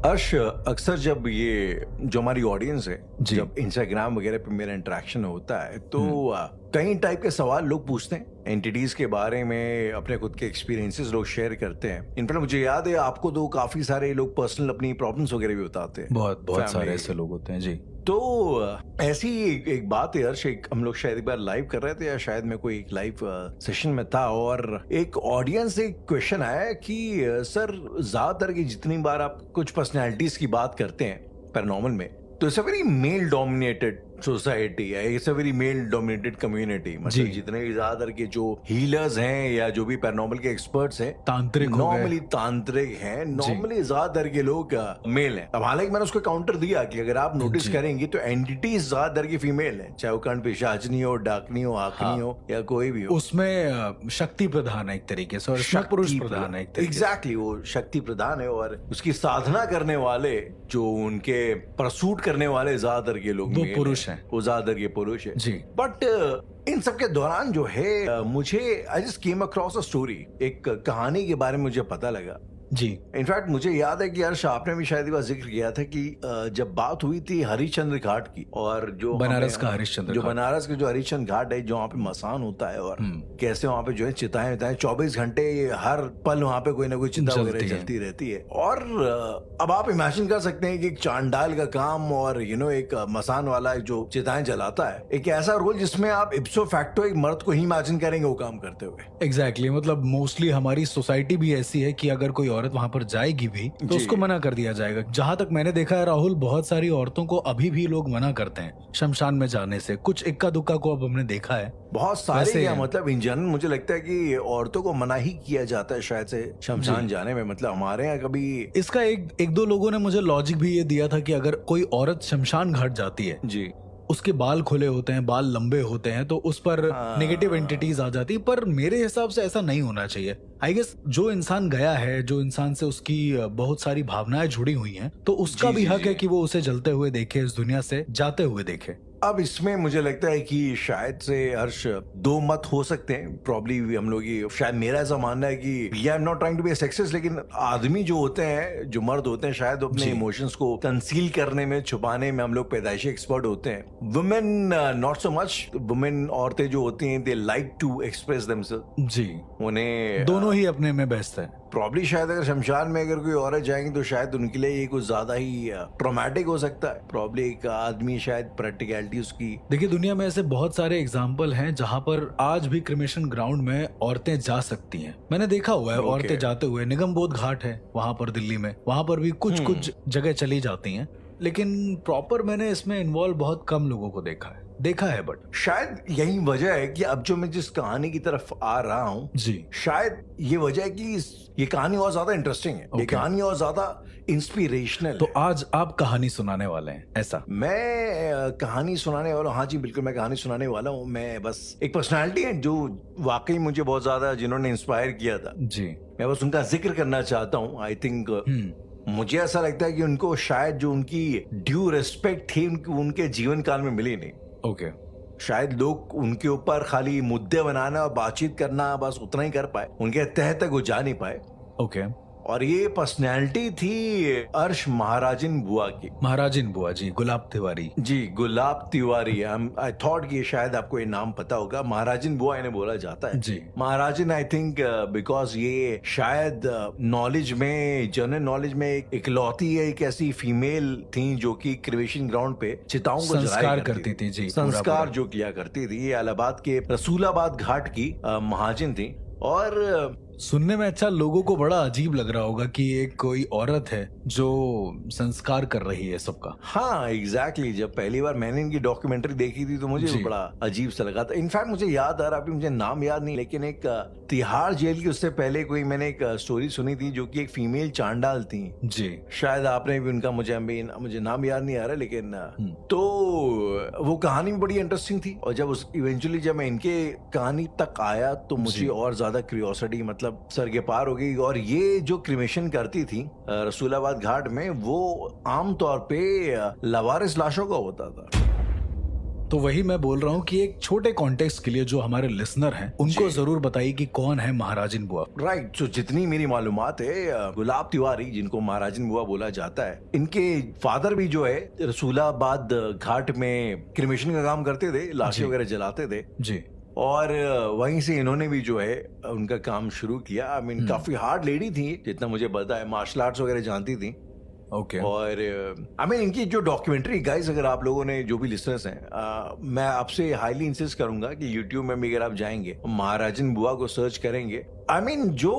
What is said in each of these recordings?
अर्श, अक्सर जब ये जो हमारी ऑडियंस है, जी। जब इंस्टाग्राम वगैरह पे मेरा इंटरेक्शन होता है तो कई टाइप के सवाल लोग पूछते हैं एंटिटीज के बारे में, अपने खुद के एक्सपीरियंसेस लोग शेयर करते हैं। इनफैक्ट मुझे याद है आपको तो काफी सारे लोग पर्सनल अपनी प्रॉब्लम्स वगैरह भी बताते हैं। बहुत Family। सारे ऐसे लोग होते हैं जी। तो ऐसी एक बात है अर्श, हम लोग शायद एक बार लाइव कर रहे थे या शायद मैं कोई एक लाइव सेशन में था और एक ऑडियंस से क्वेश्चन आया कि सर ज्यादातर की जितनी बार आप कुछ पर्सनैलिटीज की बात करते हैं पैरानॉर्मल में, तो it's a very male dominated society है, it's a very male dominated community. मतलब जितने भी ज्यादातर के जो हीलर्स हैं या जो भी पैरानॉर्मल के एक्सपर्ट्स हैं, तांत्रिक हो गए। नॉर्मली तांत्रिक हैं, नॉर्मली ज्यादातर के लोग मेल हैं। अब हालांकि मैंने उसको काउंटर दिया कि अगर आप नोटिस करेंगे तो एंटिटीज ज्यादातर की फीमेल है, चाहे वो कर्ण पिशाचनी हो, डाकनी हो, आकनी हो या कोई भी हो। उसमें शक्ति प्रधान है एक तरीके से और इसमें पुरुष प्रधान है एक तरीके से। एग्जैक्टली, वो शक्ति प्रधान है और उसकी साधना करने वाले, जो उनके परसूट करने वाले ज्यादातर के लोग वो male पुरुष हैं। वो ज्यादातर के पुरुष है जी। बट इन सब के दौरान जो है मुझे I just came across a story, एक कहानी के बारे में मुझे पता लगा जी। इनफैक्ट मुझे याद है कि हर्ष आपने भी शायद ये बात जिक्र किया था कि जब बात हुई थी हरिश्चंद्र घाट की, और जो बनारस का हरिश्चंद्र जो घाट। बनारस का जो हरिश्चंद्र घाट है, जो वहाँ पे मसान होता है और कैसे वहाँ पे जो है चिताएं होता 24 घंटे हर पल वहाँ पे कोई ना कोई चिता वगैरह चलती रहती है। और अब आप इमेजिन कर सकते हैं कि एक चांडाल का काम और एक मसान वाला जो चिताएं जलाता है, एक ऐसा रोल जिसमें आप इप्सो फैक्टो एक मर्द को ही इमेजिन करेंगे वो काम करते हुए। एग्जैक्टली मतलब मोस्टली हमारी सोसाइटी भी ऐसी है कि अगर कोई औरत वहां पर जाएगी भी तो उसको मना कर दिया जाएगा। जहां तक मैंने देखा है राहुल, बहुत सारी औरतों को अभी भी लोग मना करते हैं शमशान में जाने से। कुछ इक्का दुक्का को अब हमने देखा है, बहुत सारे क्या मतलब इन जनरल मुझे लगता है कि औरतों को मना ही किया जाता है शायद से शमशान जाने में। मतलब हमारे यहाँ कभी इसका एक दो लोगों ने मुझे लॉजिक भी ये दिया था कि अगर कोई औरत शमशान घाट जाती है जी, उसके बाल खुले होते हैं, बाल लंबे होते हैं, तो उस पर नेगेटिव एंटिटीज आ जाती है। पर मेरे हिसाब से ऐसा नहीं होना चाहिए। आई गेस जो इंसान गया है, जो इंसान से उसकी बहुत सारी भावनाएं जुड़ी हुई हैं, तो उसका भी हक है कि वो उसे जलते हुए देखे, इस दुनिया से जाते हुए देखे। अब इसमें मुझे लगता है कि शायद से हर्ष दो मत हो सकते हैं प्रॉब्ली हम लोग। ये शायद मेरा ऐसा मानना है कि I am not trying to be sexist, लेकिन आदमी जो होते हैं, जो मर्द होते हैं, शायद अपने इमोशंस को कंसील करने में, छुपाने में हम लोग पैदाइशी एक्सपर्ट होते हैं। Women not so much. Women, औरतें जो होती हैं, they like to express themselves. जी, उन्हें दोनों ही अपने में व्यस्त है। प्रॉब्ली शायद अगर शमशान में अगर कोई औरत जाएंगी तो शायद उनके लिए ये कुछ ज्यादा ही ट्रॉमेटिक हो सकता है। प्रॉब्ली एक आदमी शायद प्रैक्टिकलिटी उसकी। देखिए, दुनिया में ऐसे बहुत सारे एग्जाम्पल हैं जहां पर आज भी क्रिमेशन ग्राउंड में औरतें जा सकती हैं। मैंने देखा हुआ है औरतें जाते हुए। निगम बोध घाट है वहां पर दिल्ली में, वहां पर भी कुछ जगह चली जाती हैं, लेकिन प्रॉपर मैंने इसमें इन्वॉल्व बहुत कम लोगों को देखा है। बट शायद यही वजह है कि अब जो मैं जिस कहानी की तरफ आ रहा हूँ जी, शायद ये वजह है कि ये कहानी और ज्यादा इंटरेस्टिंग है। ये कहानी और ज्यादा इंस्पिरेशनल। तो आज आप कहानी सुनाने वाले हैं ऐसा? मैं कहानी सुनाने वाला हूँ। हाँ जी, बिल्कुल मैं कहानी सुनाने वाला हूँ। मैं बस एक पर्सनालिटी है जो वाकई मुझे बहुत ज्यादा, जिन्होंने इंस्पायर किया था जी, मैं बस उनका जिक्र करना चाहता हूँ। आई थिंक मुझे ऐसा लगता है कि उनको शायद जो उनकी ड्यू रिस्पेक्ट थी उनके जीवन काल में मिली नहीं। ओके। शायद लोग उनके ऊपर खाली मुद्दे बनाना और बातचीत करना, बस उतना ही कर पाए, उनके तह तक वो जा नहीं पाए। ओके। और ये पर्सनैलिटी थी अर्श महाराजिन बुआ की। महाराजिन बुआ जी, गुलाब तिवारी जी। गुलाब तिवारी। आई थॉट कि शायद आपको ये नाम पता होगा। महाराजिन बुआ इन्हें बोला जाता है जी। महाराजिन आई थिंक बिकॉज ये शायद नॉलेज में, जनरल नॉलेज में इकलौती है एक ऐसी फीमेल थी जो कि क्रिमेशन ग्राउंड पे चिताओं को संस्कार करती थी जी, संस्कार जो किया करती थी। ये इलाहाबाद के रसूलाबाद घाट की महाजिन थी। और सुनने में अच्छा, लोगों को बड़ा अजीब लग रहा होगा कि एक कोई औरत है जो संस्कार कर रही है सबका। हाँ एग्जैक्टली। जब पहली बार मैंने इनकी डॉक्यूमेंट्री देखी थी तो मुझे बड़ा अजीब सा लगा था। इनफैक्ट मुझे याद आ रहा, अभी मुझे नाम याद नहीं, लेकिन एक तिहाड़ जेल की उससे पहले कोई मैंने एक स्टोरी सुनी थी जो कि एक फीमेल चांडाल थी जी। शायद आपने भी उनका, मुझे नाम याद नहीं आ रहा, लेकिन तो वो कहानी भी बड़ी इंटरेस्टिंग थी। और जब इवेंचुअली जब मैं इनके कहानी तक आया तो मुझे और ज्यादा क्यूरियोसिटी मतलब सर के पार हो गई। और ये जो क्रिमेशन करती थी रसूलाबाद घाट में, वो आमतौर पे लवारिस लाशों का होता था। तो वही मैं बोल रहा हूँ कि एक छोटे कॉन्टेक्स्ट के लिए जो हमारे लिसनर हैं उनको जरूर बताइए कि कौन है महाराजिन बुआ। राइट, तो जितनी मेरी मालूमात है, गुलाब तिवारी जिनको महाराजिन बुआ बोला जाता है, इनके फादर भी जो है रसूलाबाद घाट में क्रिमेशन का काम करते थे, लाशें वगैरह जलाते थे जी। और वहीं से इन्होंने भी जो है उनका काम शुरू किया। आई मीन काफी हार्ड लेडी थी, जितना मुझे पता है, मार्शल आर्ट्स वगैरह जानती थी। ओके। और आई मीन इनकी जो डॉक्यूमेंट्री, गाइस अगर आप लोगों ने, जो भी लिसनर्स हैं, मैं आपसे हाईली इंसिस्ट करूंगा कि यूट्यूब में भी अगर आप जाएंगे, महाराजिन बुआ को सर्च करेंगे, आई मीन जो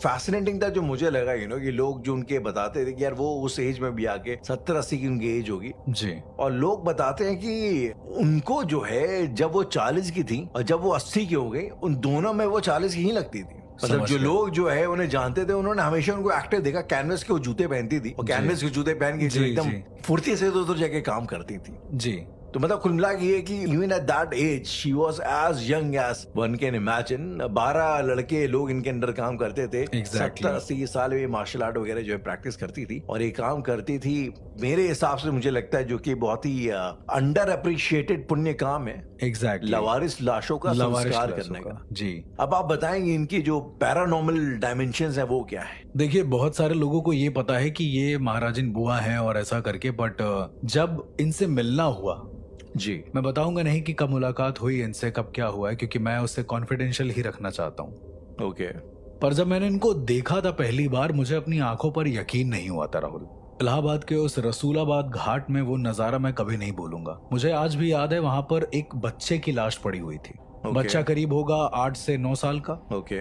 फैसिनेटिंग था, जो मुझे लगा कि लोग जो उनके बताते थे कि यार वो उस एज में भी आके 70-80 की उनकी एज होगी जी, और लोग बताते हैं कि उनको जो है जब वो 40 की थी और जब वो 80 की हो गई, उन दोनों में वो 40 की ही लगती थी। मतलब जो लोग जो है उन्हें जानते थे, उन्होंने हमेशा उनको एक्टिव देखा। कैनवस के वो जूते पहनती थी और कैनवस के जूते पहन के एकदम फुर्ती से उधर जाके काम करती थी जी। तो मतलब कुल मिला ये कि even at that age she was as young as one can imagine. 12 लड़के लोग इनके अंडर काम करते थे। 70-80 साल में मार्शल आर्ट वगैरह जो है प्रैक्टिस करती थी और ये काम करती थी। मेरे हिसाब से मुझे लगता है जो कि बहुत ही अंडर अप्रिशिएटेड पुण्य काम है। एग्जैक्टली, लवारिस लाशों का संस्कार करने का जी। अब आप बताएंगे इनकी जो पैरानॉर्मल डायमेंशंस है वो क्या है? देखिए, बहुत सारे लोगों को ये पता है कि ये महाराजिन बुआ है और ऐसा करके, बट जब इनसे मिलना हुआ जी, मैं बताऊंगा नहीं कि कब मुलाकात हुई इनसे, कब क्या हुआ है, क्योंकि मैं उससे कॉन्फिडेंशियल ही रखना चाहता हूँ। ओके। पर जब मैंने इनको देखा था पहली बार, मुझे अपनी आंखों पर यकीन नहीं हुआ था राहुल। इलाहाबाद के उस रसूलाबाद घाट में वो नजारा मैं कभी नहीं भूलूंगा। मुझे आज भी याद है, वहां पर एक बच्चे की लाश पड़ी हुई थी। बच्चा करीब होगा 8 से 9 साल का।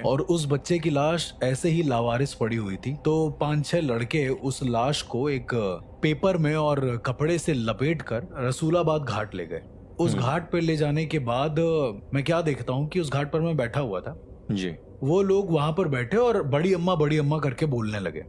और उस बच्चे की लाश ऐसे ही लावारिस पड़ी हुई थी। तो 5-6 लड़के उस लाश को एक पेपर में और कपड़े से लपेटकर रसूलाबाद घाट ले गए। उस घाट पर ले जाने के बाद मैं क्या देखता हूँ कि उस घाट पर मैं बैठा हुआ था जी। वो लोग वहां पर बैठे और बड़ी अम्मा करके बोलने लगे।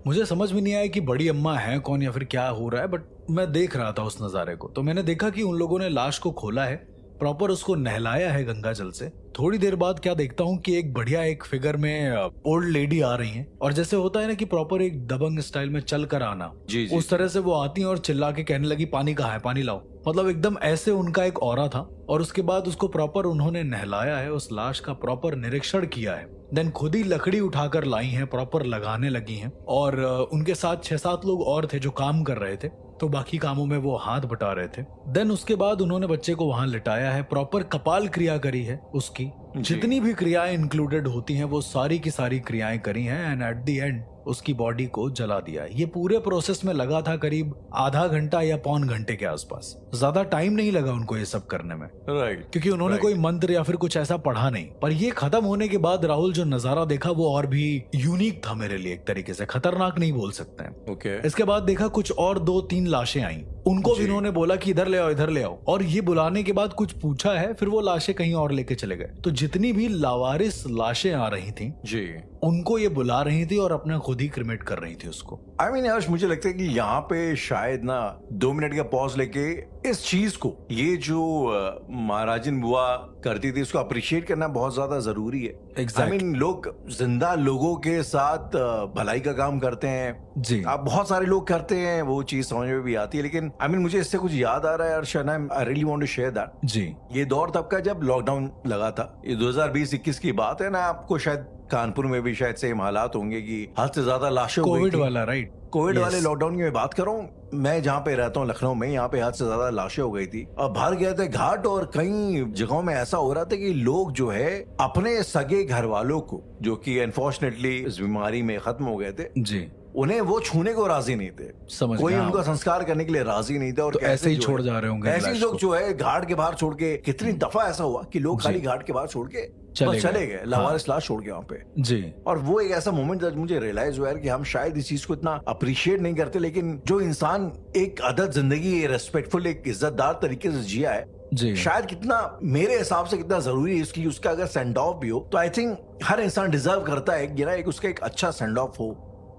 मुझे समझ में नहीं आया कि बड़ी अम्मा है कौन या फिर क्या हो रहा है, बट मैं देख रहा था उस नजारे को। तो मैंने देखा कि उन लोगों ने लाश को खोला है, प्रॉपर उसको नहलाया है गंगा जल से। थोड़ी देर बाद क्या देखता हूँ कि एक बढ़िया एक फिगर में ओल्ड लेडी आ रही है, और जैसे होता है ना कि प्रॉपर एक दबंग स्टाइल में चल कर आना, उस तरह से वो आती है और चिल्ला के कहने लगी, पानी कहाँ है, पानी लाओ। मतलब एकदम ऐसे उनका एक ऑरा था। और उसके बाद उसको प्रॉपर उन्होंने नहलाया है, उस लाश का प्रॉपर निरीक्षण किया है। देन खुद ही लकड़ी उठाकर लाई हैं, प्रॉपर लगाने लगी हैं। और उनके साथ 6-7 लोग और थे जो काम कर रहे थे, तो बाकी कामों में वो हाथ बटा रहे थे। देन उसके बाद उन्होंने बच्चे को वहां लिटाया है, प्रॉपर कपाल क्रिया करी है उसकी। जितनी भी क्रियाएं इंक्लूडेड होती हैं वो सारी की सारी क्रियाएं करी हैं, एंड एट द एंड उसकी बॉडी को जला दिया है। ये पूरे प्रोसेस में लगा था करीब आधा घंटा या पौन घंटे के आसपास। ज्यादा टाइम नहीं लगा उनको ये सब करने में, राइट, क्योंकि उन्होंने कोई मंत्र या फिर कुछ ऐसा पढ़ा नहीं। पर ये खत्म होने के बाद राहुल जो नजारा देखा वो और भी यूनिक था मेरे लिए, एक तरीके से खतरनाक नहीं बोल सकते हैं। ओके। इसके बाद देखा कुछ और 2-3 लाशें आई, उनको भी इन्होंने बोला कि इधर ले आओ, इधर ले आओ। और ये बुलाने के बाद कुछ पूछा है, फिर वो लाशें कहीं और लेके चले गए। तो जितनी भी लावारिस लाशें आ रही थी जी, उनको ये बुला रही थी और अपना खुद ही क्रिमेट कर रही थी उसको। आई मीन यार, मुझे लगता है कि यहाँ पे शायद ना 2 मिनट का पॉज लेके इस चीज को, ये जो महाराजिन बुआ करती थी, इसको अप्रिशिएट करना बहुत ज्यादा जरूरी है। आई मीन लोग जिंदा लोगों के साथ भलाई का काम करते हैं जी। आप बहुत सारे लोग करते हैं, वो चीज समझ में भी आती है। लेकिन आई मीन मुझे इससे कुछ याद आ रहा है Arshan, I really want to share that जी। ये दौर तब का जब लॉकडाउन लगा था, ये 2020-21 की बात है ना। आपको शायद कानपुर में भी शायद सेम हालात होंगे कि हद से ज्यादा लाशें हो गई थी। कोविड वाला, राइट, कोविड वाले लॉकडाउन की मैं बात कर रहा हूँ। मैं जहाँ पे रहता हूँ लखनऊ में, यहाँ पे हद से ज्यादा लाशें हो गई थी और भर गए थे घाट। और कई जगहों में ऐसा हो रहा था कि लोग जो है अपने सगे घर वालों को, जो कि अनफॉर्चुनेटली इस बीमारी में खत्म हो गए थे जी, उन्हें वो छूने को राजी नहीं थे। कोई उनका संस्कार करने के लिए राजी नहीं था। और तो ऐसे ही छोड़ जा रहे होंगे, ऐसे ही लोग जो है घाट के बाहर छोड़ के। कितनी दफा ऐसा हुआ कि लोग खाली घाट के बाहर छोड़ के चले गए, लावारिस लाश छोड़ के वहां पे जी। और वो एक ऐसा मोमेंट था मुझे रियलाइज हुआ कि हम शायद इस चीज को इतना अप्रिशिएट नहीं करते। लेकिन जो इंसान एक अदद जिंदगी रेस्पेक्टफुल, एक इज्जतदार तरीके से जिया है जी, शायद कितना मेरे हिसाब से कितना जरूरी है इसकी, उसका अगर सेंड ऑफ भी हो तो आई थिंक हर इंसान डिजर्व करता है कि ना एक उसका एक अच्छा सेंड ऑफ हो,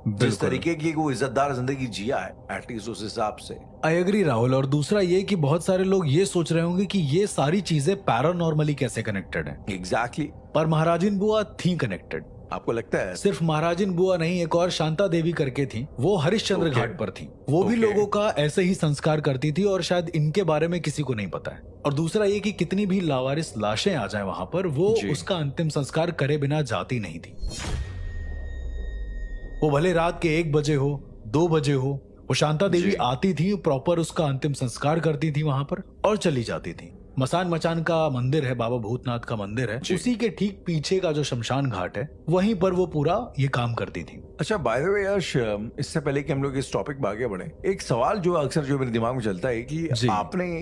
जिस तरीके की वो इज्जतदार जिंदगी जिया है, एटलीस्ट उस हिसाब से। I agree Rahul. और दूसरा ये कि बहुत सारे लोग ये सोच रहे होंगे कि ये सारी चीजें पैरानॉर्मली कैसे कनेक्टेड हैं। एग्जैक्टली। पर महाराजिन बुआ थी कनेक्टेड। आपको लगता है? सिर्फ महाराजिन बुआ नहीं, एक और शांता देवी करके थी, वो हरिश्चंद्र Okay. घाट पर थी। वो भी Okay. लोगों का ऐसे ही संस्कार करती थी और शायद इनके बारे में किसी को नहीं पता है। और दूसरा ये कि कितनी भी लावारिस लाशें आ जाएं वहां पर, वो जी। उसका अंतिम संस्कार करे बिना जाती नहीं थी। वो भले रात के 1 बजे हो, 2 बजे हो, वो शांता देवी जी। आती थी, प्रॉपर उसका अंतिम संस्कार करती थी वहां पर और चली जाती थी। मसान मचान का मंदिर है, बाबा भूतनाथ का मंदिर है, जी। उसी के ठीक पीछे का जो शमशान घाट है, वहीं पर वो पूरा ये काम करती थी। अच्छा, बाय द वे यश, इससे पहले कि हम लोग इस टॉपिक में आगे बढ़े, एक सवाल जो अक्सर जो मेरे दिमाग में चलता है कि जी।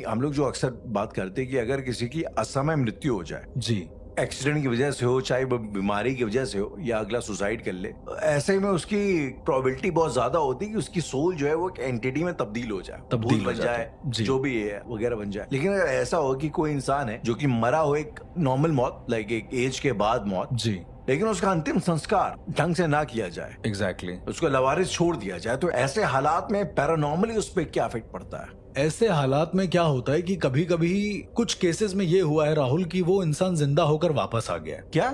हम लोग जो अक्सर बात करते हैं कि अगर किसी की असमय मृत्यु हो जाए, जी, एक्सीडेंट की वजह से हो, चाहे वो बीमारी की वजह से हो, या अगला सुसाइड कर ले, ऐसे में उसकी प्रोबेबिलिटी बहुत ज्यादा होती है कि उसकी सोल जो है वो एक एंटिटी में तब्दील हो जाए, तब्दील भूत हो बन जाता जाए, है। जी। जो भी है वगैरह बन जाए। लेकिन अगर ऐसा हो कि कोई इंसान है जो कि मरा हो एक नॉर्मल मौत, लाइक एक एज के बाद मौत, जी, लेकिन उसका अंतिम संस्कार ढंग से ना किया जाए, एग्जैक्टली। उसको लवारिस छोड़ दिया जाए, तो ऐसे हालात में पैरानॉर्मली उस पर क्या इफेक्ट पड़ता है? ऐसे हालात में क्या होता है कि कभी कभी कुछ केसेस में ये हुआ है राहुल कि वो इंसान जिंदा होकर वापस आ गया है। क्या?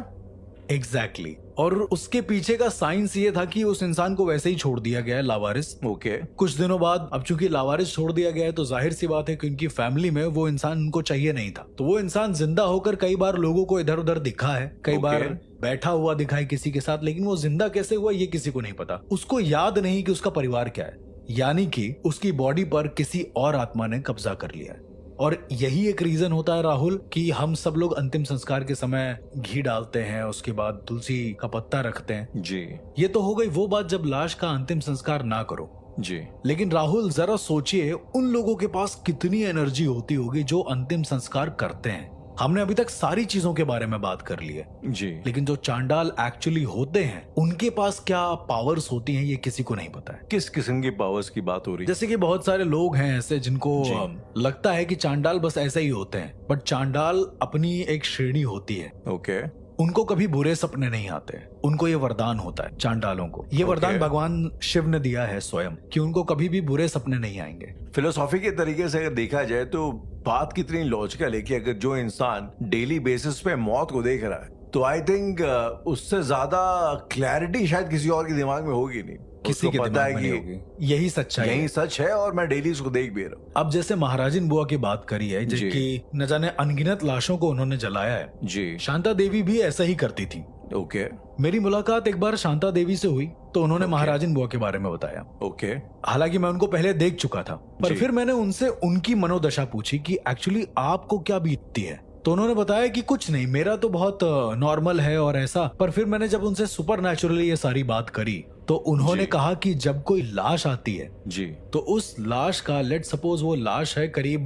एग्जैक्टली। और उसके पीछे का साइंस ये था कि उस इंसान को वैसे ही छोड़ दिया गया है लावारिस। ओके। कुछ दिनों बाद, अब चूंकि लावारिस छोड़ दिया गया है तो जाहिर सी बात है कि उनकी फैमिली में वो इंसान उनको चाहिए नहीं था, तो वो इंसान जिंदा होकर कई बार लोगों को इधर उधर दिखा है, कई Okay. बार बैठा हुआ दिखा है किसी के साथ, लेकिन वो जिंदा कैसे हुआ ये किसी को नहीं पता। उसको याद नहीं कि उसका परिवार क्या है, यानी कि उसकी बॉडी पर किसी और आत्मा ने कब्जा कर लिया है। और यही एक रीजन होता है राहुल कि हम सब लोग अंतिम संस्कार के समय घी डालते हैं, उसके बाद तुलसी का पत्ता रखते हैं। जी। ये तो हो गई वो बात जब लाश का अंतिम संस्कार ना करो। जी। लेकिन राहुल जरा सोचिए उन लोगों के पास कितनी एनर्जी होती होगी जो अंतिम संस्कार करते हैं। हमने अभी तक सारी चीजों के बारे में बात कर ली है, जी। लेकिन जो चांडाल एक्चुअली होते हैं उनके पास क्या पावर्स होती हैं ये किसी को नहीं पता है। किस किस्म की पावर्स की बात हो रही है? जैसे कि बहुत सारे लोग हैं ऐसे जिनको जी। लगता है कि चांडाल बस ऐसे ही होते हैं, बट चांडाल अपनी एक श्रेणी होती है। ओके। उनको कभी बुरे सपने नहीं आते, उनको ये वरदान होता है चांडालों को। ये वरदान Okay. भगवान शिव ने दिया है स्वयं कि उनको कभी भी बुरे सपने नहीं आएंगे। फिलोसॉफी के तरीके से अगर देखा जाए तो बात कितनी लॉजिकल है कि अगर जो इंसान डेली बेसिस पे मौत को देख रहा है, तो आई थिंक उससे ज्यादा क्लैरिटी शायद किसी और के दिमाग में होगी नहीं। किसी उसको के पता दिमाग है में नहीं कि होगी, यही सच्चाई है। यही सच है और मैं डेली उसको देख भी रहा हूँ। अब जैसे महाराजिन बुआ की बात करी है, जी। जिनकी न जाने अनगिनत लाशों को उन्होंने जलाया है, जी। शांता देवी भी ऐसा ही करती थी। ओके। मेरी मुलाकात एक बार शांता देवी से हुई तो उन्होंने Okay. महाराजिन बुआ के बारे में बताया। ओके। हालांकि मैं उनको पहले देख चुका था, पर जी। फिर मैंने उनसे उनकी मनोदशा पूछी कि एक्चुअली आपको क्या बीतती है, तो उन्होंने बताया कि कुछ नहीं, मेरा तो बहुत नॉर्मल है और ऐसा। पर फिर मैंने जब उनसे सुपर नेचुरली ये सारी बात करी तो उन्होंने जी। कहा कि जब कोई लाश आती है जी। तो उस लाश का, लेट सपोज वो लाश है करीब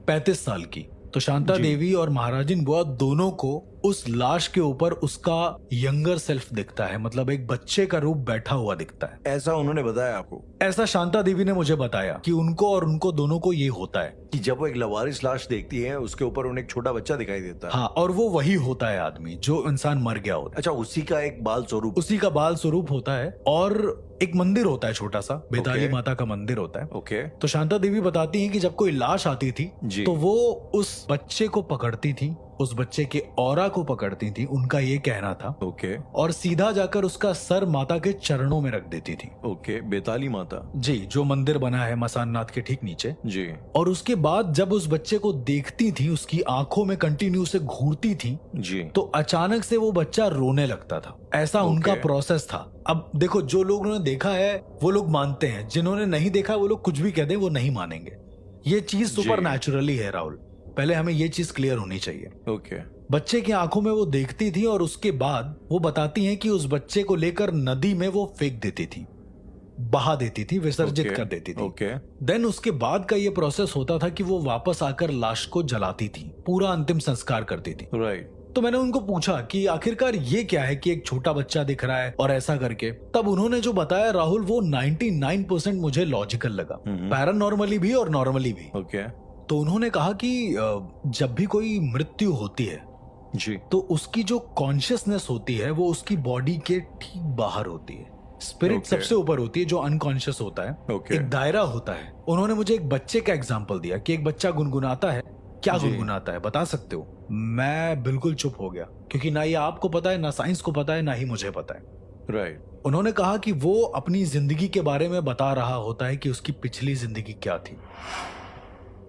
35 साल की, तो शांता जी। देवी और महाराजिन बुआ दोनों को उस लाश के ऊपर उसका यंगर सेल्फ दिखता है, मतलब एक बच्चे का रूप बैठा हुआ दिखता है। ऐसा उन्होंने बताया आपको? ऐसा शांता देवी ने मुझे बताया कि उनको और उनको दोनों को ये होता है कि जब वो एक लवारिस लाश देखती है उसके ऊपर उन्हें एक छोटा बच्चा दिखाई देता है। हाँ, और वो वही होता है आदमी जो इंसान मर गया होता है, अच्छा, उसी का एक बाल स्वरूप? उसी का बाल स्वरूप होता है। और एक मंदिर होता है छोटा सा, बेताली Okay. माता का मंदिर होता है। ओके। तो शांता देवी बताती हैं कि जब कोई लाश आती थी जी। तो वो उस बच्चे को पकड़ती थी, उस बच्चे के ऑरा को पकड़ती थी, उनका ये कहना था, ओके। और सीधा जाकर उसका सर माता के चरणों में रख देती थी। ओके। बेताली माता? जी, जो मंदिर बना है मसान नाथ के ठीक नीचे। जी। और उसके बाद जब उस बच्चे को देखती थी, उसकी आंखों में कंटिन्यू से घूरती थी, जी। तो अचानक से वो बच्चा रोने लगता था। ऐसा उनका प्रोसेस था। अब देखो, जो लोगों ने देखा है वो लोग मानते हैं, जिन्होंने नहीं देखा वो लोग कुछ भी कह दें वो नहीं मानेंगे। ये चीज सुपर नेचुरली है राहुल, पहले हमें ये चीज क्लियर होनी चाहिए। ओके। बच्चे की आंखों में वो देखती थी और उसके बाद वो बताती हैं कि उस बच्चे को लेकर नदी में वो फेंक देती थी, बहा देती थी, विसर्जित Okay. कर देती थी। ओके। देन उसके बाद का ये प्रोसेस होता था कि वो वापस आकर लाश को जलाती थी, पूरा अंतिम संस्कार करती थी। राइट। तो मैंने उनको पूछा कि आखिरकार ये क्या है कि एक छोटा बच्चा दिख रहा है और ऐसा करके। तब उन्होंने जो बताया राहुल, वो 99% मुझे लॉजिकल लगा, पैरानॉर्मली भी और नॉर्मली भी। ओके। तो उन्होंने कहा कि जब भी कोई मृत्यु होती है जी। तो उसकी जो कॉन्शियसनेस होती है वो उसकी बॉडी के ठीक बाहर होती है। Spirit Okay. सबसे ऊपर होती है, जो अनकॉन्शियस होता है। Okay. एक दायरा होता है। उन्होंने मुझे एक बच्चे का एग्जांपल दिया कि एक बच्चा गुनगुनाता है। क्या जी। गुनगुनाता है बता सकते हो? मैं बिल्कुल चुप हो गया, क्योंकि ना ये आपको पता है, ना साइंस को पता है, ना ही मुझे पता है। राइट। उन्होंने कहा कि वो अपनी जिंदगी के बारे में बता रहा होता है कि उसकी पिछली जिंदगी क्या थी।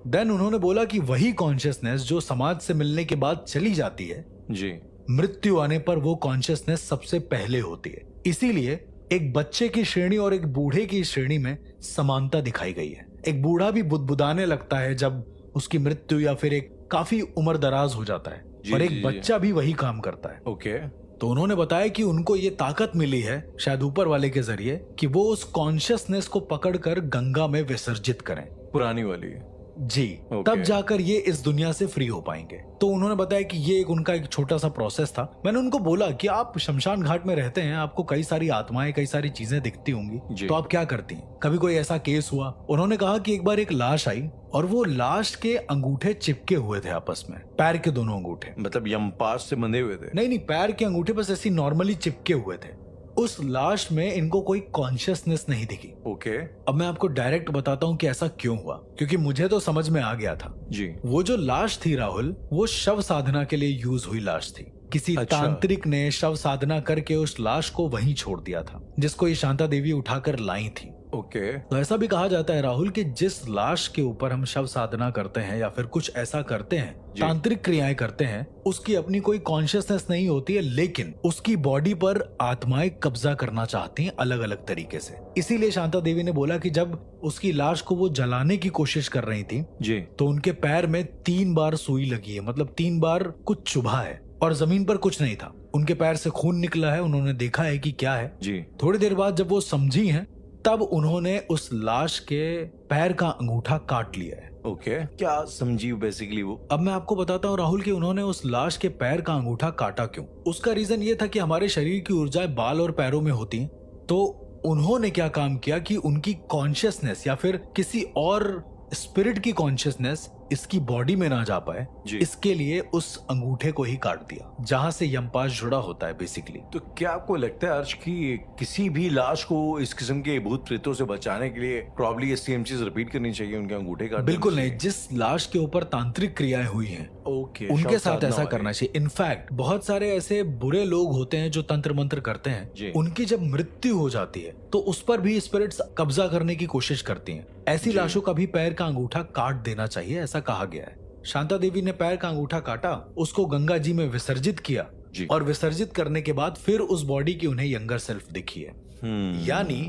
देन उन्होंने बोला कि वही कॉन्शियसनेस जो समाज से मिलने के बाद चली जाती है जी। मृत्यु आने पर वो कॉन्शियसनेस सबसे पहले होती है। इसीलिए एक बच्चे की श्रेणी और एक बूढ़े की श्रेणी में समानता दिखाई गई है। एक बूढ़ा भी बुदबुदाने लगता है जब उसकी मृत्यु या फिर एक काफी उम्र दराज हो जाता है, और एक बच्चा भी वही काम करता है। ओके। तो उन्होंने बताया कि उनको ये ताकत मिली है शायद ऊपर वाले के जरिए कि वो उस कॉन्शियसनेस को पकड़कर गंगा में विसर्जित करें, पुरानी वाली। जी। तब जाकर ये इस दुनिया से फ्री हो पाएंगे। तो उन्होंने बताया कि ये उनका एक छोटा सा प्रोसेस था। मैंने उनको बोला कि आप शमशान घाट में रहते हैं, आपको कई सारी आत्माएं, कई सारी चीजें दिखती होंगी, तो आप क्या करती हैं? कभी कोई ऐसा केस हुआ? उन्होंने कहा कि एक बार एक लाश आई और वो लाश के अंगूठे चिपके हुए थे आपस में, पैर के दोनों अंगूठे। मतलब यमपास से बंधे हुए थे? नहीं, पैर के अंगूठे बस ऐसी नॉर्मली चिपके हुए थे। उस लाश में इनको कोई कॉन्शियसनेस नहीं दिखी। ओके। अब मैं आपको डायरेक्ट बताता हूँ कि ऐसा क्यों हुआ, क्योंकि मुझे तो समझ में आ गया था जी। वो जो लाश थी राहुल, वो शव साधना के लिए यूज हुई लाश थी। किसी तांत्रिक ने शव साधना करके उस लाश को वहीं छोड़ दिया था, जिसको ये शांता देवी उठाकर लाई थी। ओके। तो ऐसा भी कहा जाता है राहुल कि जिस लाश के ऊपर हम शव साधना करते हैं या फिर कुछ ऐसा करते हैं, तांत्रिक क्रियाएं करते हैं, उसकी अपनी कोई कॉन्शियसनेस नहीं होती है, लेकिन उसकी बॉडी पर आत्माएं कब्जा करना चाहती हैं अलग अलग तरीके से। इसीलिए शांता देवी ने बोला कि जब उसकी लाश को वो जलाने की कोशिश कर रही थी जी, तो उनके पैर में 3 बार सुई लगी है, मतलब 3 बार कुछ चुभा है, और जमीन पर कुछ नहीं था। उनके पैर से खून निकला है, उन्होंने देखा है कि क्या है जी। थोड़ी देर बाद जब वो समझी हैं, तब उन्होंने उस लाश के पैर का अंगूठा काट लिया है। ओके। क्या समझी बेसिकली वो? अब मैं आपको बताता हूँ राहुल कि उन्होंने उस लाश के पैर का अंगूठा काटा क्यों। उसका रीजन ये था कि हमारे शरीर की ऊर्जाएं बाल और पैरों में होती हैं, तो उन्होंने क्या काम किया कि उनकी कॉन्शियसनेस या फिर किसी और स्पिरिट की कॉन्शियसनेस इसकी बॉडी में ना जा पाए, इसके लिए उस अंगूठे को ही काट दिया जहां से यमपाश जुड़ा होता है बेसिकली। तो क्या आपको लगता है अर्श कि किसी भी लाश को इस किस्म के भूत प्रेतों से बचाने के लिए प्रॉब्ली ये सेम चीज रिपीट करनी चाहिए, उनके अंगूठे काट? बिल्कुल नहीं। जिस लाश के ऊपर तांत्रिक क्रियाएं हुई हैं, ओके, उनके साथ ऐसा करना चाहिए। इनफैक्ट बहुत सारे ऐसे बुरे लोग होते हैं जो तंत्र मंत्र करते हैं, उनकी जब मृत्यु हो जाती है तो उस पर भी स्पिरिट्स कब्जा करने की कोशिश करती हैं। ऐसी लाशों का भी पैर का अंगूठा काट देना चाहिए, ऐसा कहा गया है। शांता देवी ने पैर का अंगूठा काटा, उसको गंगा जी में विसर्जित किया, और विसर्जित करने के बाद फिर उस बॉडी की उन्हें यंगर सेल्फ दिखी है। यानी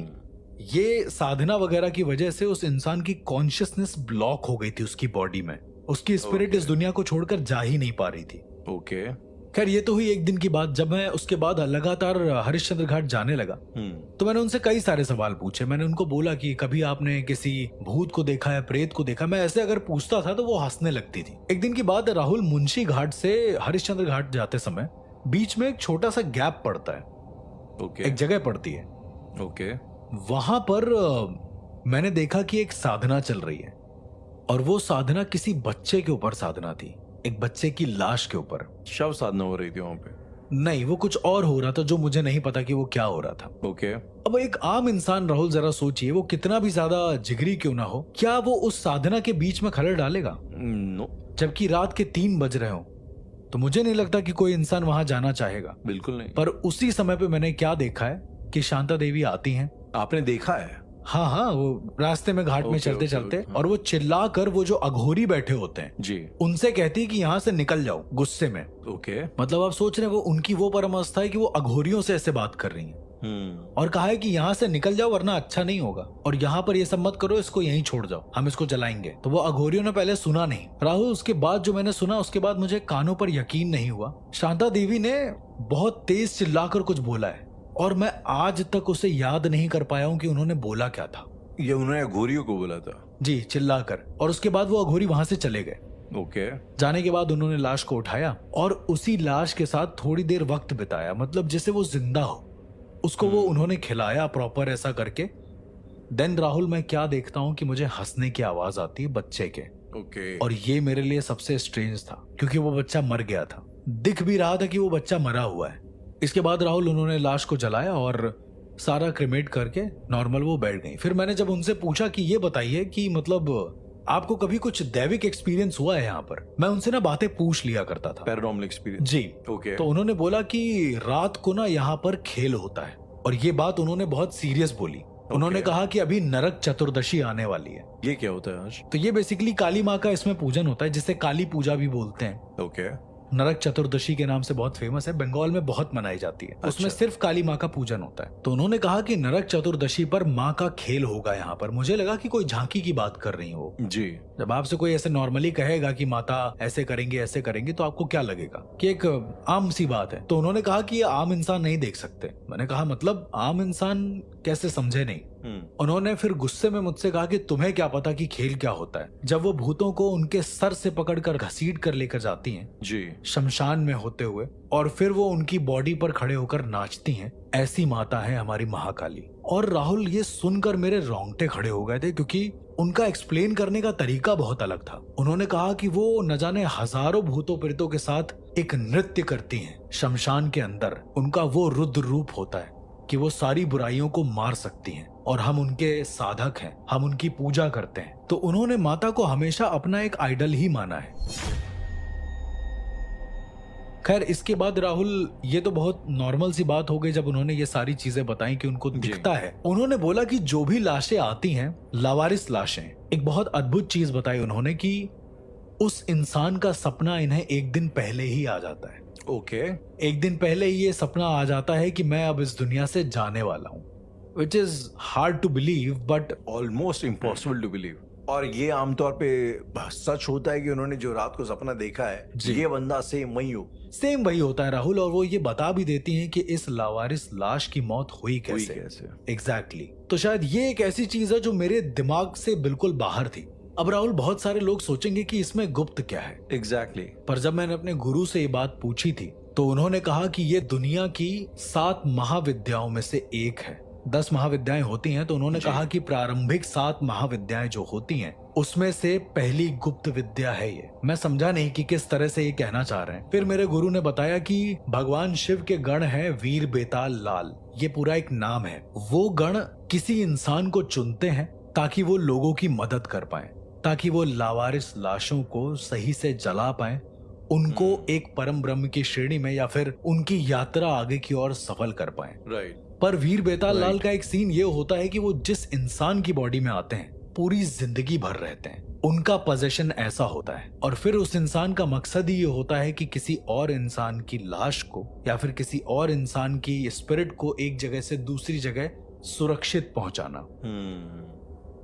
ये साधना वगैरह की वजह से उस इंसान की कॉन्शियसनेस ब्लॉक हो गई थी उसकी बॉडी में, उसकी स्पिरिट इस दुनिया को छोड़कर जा ही नहीं पा रही थी। ओके। खैर ये तो हुई एक दिन की बात। जब मैं उसके बाद लगातार हरिश्चंद्र घाट जाने लगा तो मैंने उनसे कई सारे सवाल पूछे। मैंने उनको बोला कि कभी आपने किसी भूत को देखा है, प्रेत को देखा? मैं ऐसे अगर पूछता था तो वो हंसने लगती थी। एक दिन की बात है राहुल, मुंशी घाट से हरिश्चंद्र घाट जाते समय बीच में एक छोटा सा गैप पड़ता है। ओके। एक जगह पड़ती है। ओके। वहां पर मैंने देखा कि एक साधना चल रही है, और वो साधना किसी बच्चे के ऊपर साधना थी, एक बच्चे की लाश के ऊपर। शव साधना हो रही थी वहां पे? नहीं, वो कुछ और हो रहा था जो मुझे नहीं पता कि वो क्या हो रहा था। ओके। अब एक आम इंसान राहुल जरा सोचिए, वो कितना भी ज्यादा जिगरी क्यों ना हो, क्या वो उस साधना के बीच में खलल डालेगा? नो। जबकि रात के 3 बज रहे हो तो मुझे नहीं लगता कि कोई इंसान वहां जाना चाहेगा। बिल्कुल नहीं। पर उसी समय पे मैंने क्या देखा है कि शांता देवी आती हैं। आपने देखा है? हाँ, वो रास्ते में घाट में चलते चलते, और वो चिल्ला कर वो जो अघोरी बैठे होते हैं जी, उनसे कहती है कि यहाँ से निकल जाओ, गुस्से में। ओके। मतलब आप सोच रहे हैं वो उनकी वो परम अवस्था है कि वो अघोरियों से ऐसे बात कर रही हैं, और कहा है कि यहाँ से निकल जाओ वरना अच्छा नहीं होगा, और यहाँ पर ये सब मत करो, इसको यहीं छोड़ जाओ, हम इसको जलाएंगे। तो वो अघोरियों ने पहले सुना नहीं राहुल। उसके बाद जो मैंने सुना, उसके बाद मुझे कानों पर यकीन नहीं हुआ। शांता देवी ने बहुत तेज चिल्लाकर कुछ बोला है, और मैं आज तक उसे याद नहीं कर पाया हूँ कि उन्होंने बोला क्या था। ये उन्होंने अघोरियों को बोला था? जी, चिल्लाकर। और उसके बाद वो अघोरी वहां से चले गए। ओके। जाने के बाद उन्होंने लाश को उठाया और उसी लाश के साथ थोड़ी देर वक्त बिताया, मतलब जैसे वो जिंदा हो। उसको वो उन्होंने खिलाया प्रॉपर ऐसा करके। देन राहुल मैं क्या देखता हूँ कि मुझे हंसने की आवाज आती है बच्चे के। ओके। और ये मेरे लिए सबसे स्ट्रेंज था, क्योंकि वो बच्चा मर गया था, दिख भी रहा था कि वो बच्चा मरा हुआ है। इसके बाद राहुल उन्होंने लाश को जलाया और सारा क्रिमेट करके नॉर्मल वो बैठ गई। फिर मैंने जब उनसे पूछा कि ये बताइए कि मतलब आपको कभी कुछ दैविक एक्सपीरियंस हुआ है यहाँ पर? मैं उनसे ना बातें पूछ लिया करता था। Paranormal experience? जी। ओके। तो उन्होंने बोला कि रात को ना यहाँ पर खेल होता है, और ये बात उन्होंने बहुत सीरियस बोली। उन्होंने कहा कि अभी नरक चतुर्दशी आने वाली है। ये क्या होता है आज? तो ये बेसिकली काली माँ का इसमें पूजन होता है, जिसे काली पूजा भी बोलते हैं। ओके। नरक चतुर्दशी के नाम से बहुत फेमस है, बंगाल में बहुत मनाई जाती है। उसमें सिर्फ काली माँ का पूजन होता है। तो उन्होंने कहा कि नरक चतुर्दशी पर माँ का खेल होगा यहाँ पर। मुझे लगा कि कोई झांकी की बात कर रही हो जी। जब आपसे कोई ऐसे नॉर्मली कहेगा कि माता ऐसे करेंगे, तो आपको क्या लगेगा कि एक आम सी बात है। तो उन्होंने कहा कि ये आम इंसान नहीं देख सकते। मैंने कहा मतलब आम इंसान कैसे? समझे नहीं। उन्होंने फिर गुस्से में मुझसे कहा कि तुम्हें क्या पता कि खेल क्या होता है? जब वो भूतों को उनके सर से पकड़कर घसीट कर लेकर जाती हैं जी, शमशान में होते हुए, और फिर वो उनकी बॉडी पर खड़े होकर नाचती हैं, ऐसी माता है हमारी महाकाली। और राहुल, ये सुनकर मेरे रोंगटे खड़े हो गए थे, क्योंकि उनका एक्सप्लेन करने का तरीका बहुत अलग था। उन्होंने कहा कि वो न जाने हजारों भूतों प्रेतों के साथ एक नृत्य करती हैं शमशान के अंदर। उनका वो रुद्र रूप होता है कि वो सारी बुराइयों को मार सकती हैं, और हम उनके साधक हैं, हम उनकी पूजा करते हैं। तो उन्होंने माता को हमेशा अपना एक आइडल ही माना है। खैर, इसके बाद राहुल, ये तो बहुत नॉर्मल सी बात हो गई जब उन्होंने ये सारी चीजें बताई कि उनको दिखता है। उन्होंने बोला कि जो भी लाशें आती हैं, लावारिस लाशें, एक बहुत अद्भुत चीज बताई उन्होंने कि उस इंसान का सपना इन्हें एक दिन पहले ही आ जाता है। ओके। एक दिन पहले ही ये सपना आ जाता है कि मैं अब इस दुनिया से जाने वाला हूँ, which is hard to believe but almost impossible to believe. और ये आमतौर पे सच होता है कि उन्होंने जो रात को सपना देखा है, ये बंदा सेम वही होता है राहुल। और वो ये बता भी देती हैं कि इस लावारिस लाश की मौत हुई कैसे। एग्जैक्टली। तो शायद ये एक ऐसी चीज है जो मेरे दिमाग से बिल्कुल बाहर थी। अब राहुल, बहुत सारे लोग सोचेंगे कि इसमें गुप्त क्या है। एग्जैक्टली। पर जब मैंने अपने गुरु से ये बात पूछी थी, तो उन्होंने कहा कि ये दुनिया की 7 महाविद्याओं में से एक है। 10 महाविद्याएं होती हैं, तो उन्होंने कहा कि प्रारंभिक 7 महाविद्याएं जो होती हैं, उसमें से पहली गुप्त विद्या है ये। मैं समझा नहीं कि किस तरह से ये कहना चाह रहे हैं। फिर मेरे गुरु ने बताया कि भगवान शिव के गण है वीर बेताल लाल, ये पूरा एक नाम है। वो गण किसी इंसान को चुनते हैं ताकि वो लोगों की मदद कर पाए, ताकि वो लावारिस लाशों को सही से जला पाए, उनको एक परम ब्रह्म की श्रेणी में या फिर उनकी यात्रा आगे की ओर सफल कर पाए। राइट। पर वीर बेताल लाल का एक सीन ये होता है कि वो जिस इंसान की बॉडी में आते हैं, पूरी जिंदगी भर रहते हैं। उनका पोजीशन ऐसा होता है, और फिर उस इंसान का मकसद ही ये होता है कि किसी और इंसान की लाश को या फिर किसी और इंसान की स्पिरिट को एक जगह से दूसरी जगह सुरक्षित पहुंचाना।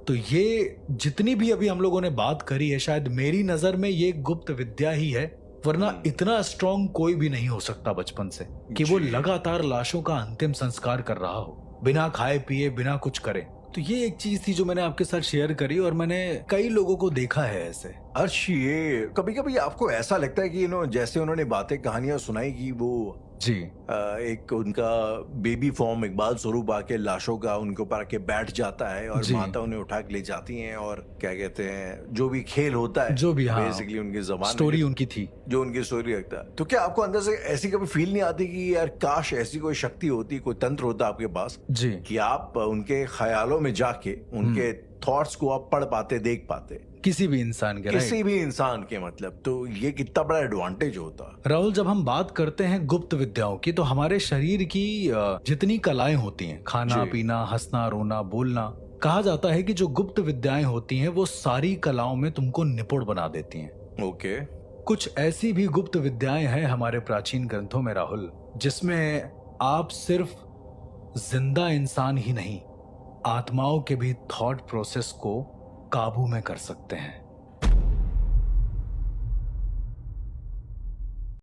तो ये जितनी भी अभी हम लोगों ने बात करी है, शायद मेरी नजर में ये गुप्त विद्या ही है, वरना इतना स्ट्रॉन्ग कोई भी नहीं हो सकता बचपन से कि वो लगातार लाशों का अंतिम संस्कार कर रहा हो, बिना खाए पिए, बिना कुछ करे। तो ये एक चीज थी जो मैंने आपके साथ शेयर करी, और मैंने कई लोगों को देखा है ऐसे। अर्श, ये कभी कभी आपको ऐसा लगता है कि जैसे उन्होंने बातें कहानियां सुनाई कि वो जी एक उनका बेबी फॉर्म इकबाल स्वरूप आके लाशों का उनके ऊपर आके बैठ जाता है, और माता उन्हें उठा के ले जाती हैं, और क्या कहते हैं, जो भी खेल होता है, जो भी बेसिकली उनकी जबान स्टोरी उनकी थी, जो उनकी स्टोरी रखता है। तो क्या आपको अंदर से ऐसी कभी फील नहीं आती कि यार काश ऐसी कोई शक्ति होती, कोई तंत्र होता आपके पास जी, कि आप उनके ख्यालों में जाके उनके थॉट्स को आप पढ़ पाते, देख पाते, किसी भी इंसान के, मतलब तो ये कितना बड़ा एडवांटेज होता। राहुल, जब हम बात करते हैं गुप्त विद्याओं की, तो हमारे शरीर की जितनी कलाएं होती हैं, खाना पीना, हंसना रोना बोलना, कहा जाता है कि जो गुप्त विद्याएं होती हैं वो सारी कलाओं में तुमको निपुण बना देती हैं। ओके। कुछ ऐसी भी गुप्त विद्याएं हैं हमारे प्राचीन ग्रंथों में राहुल, जिसमें आप सिर्फ जिंदा इंसान ही नहीं, आत्माओं के भी थॉट प्रोसेस को काबू में कर सकते हैं।